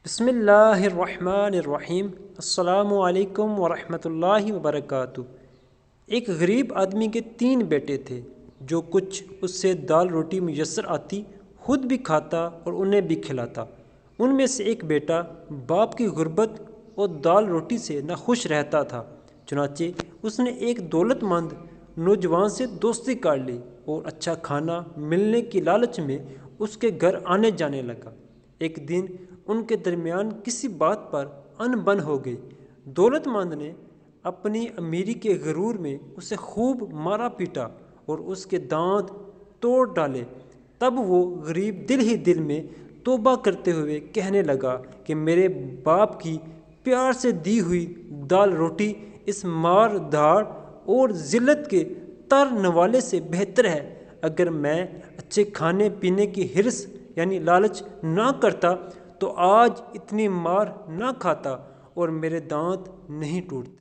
بسم اللہ الرحمن الرحیم۔ السلام علیکم ورحمۃ اللہ وبرکاتہ۔ ایک غریب آدمی کے 3 بیٹے تھے، جو کچھ اس سے دال روٹی میسر آتی خود بھی کھاتا اور انہیں بھی کھلاتا۔ ان میں سے ایک بیٹا باپ کی غربت اور دال روٹی سے ناخوش رہتا تھا، چنانچہ اس نے ایک دولت مند نوجوان سے دوستی کر لی اور اچھا کھانا ملنے کی لالچ میں اس کے گھر آنے جانے لگا۔ ایک دن ان کے درمیان کسی بات پر ان بن ہو گئی۔ دولت مند نے اپنی امیری کے غرور میں اسے خوب مارا پیٹا اور اس کے دانت توڑ ڈالے۔ تب وہ غریب دل ہی دل میں توبہ کرتے ہوئے کہنے لگا کہ میرے باپ کی پیار سے دی ہوئی دال روٹی اس مار دھاڑ اور ذلت کے تر نوالے سے بہتر ہے۔ اگر میں اچھے کھانے پینے کی حرص یعنی لالچ نہ کرتا تو آج اتنی مار نہ کھاتا اور میرے دانت نہیں ٹوٹتے۔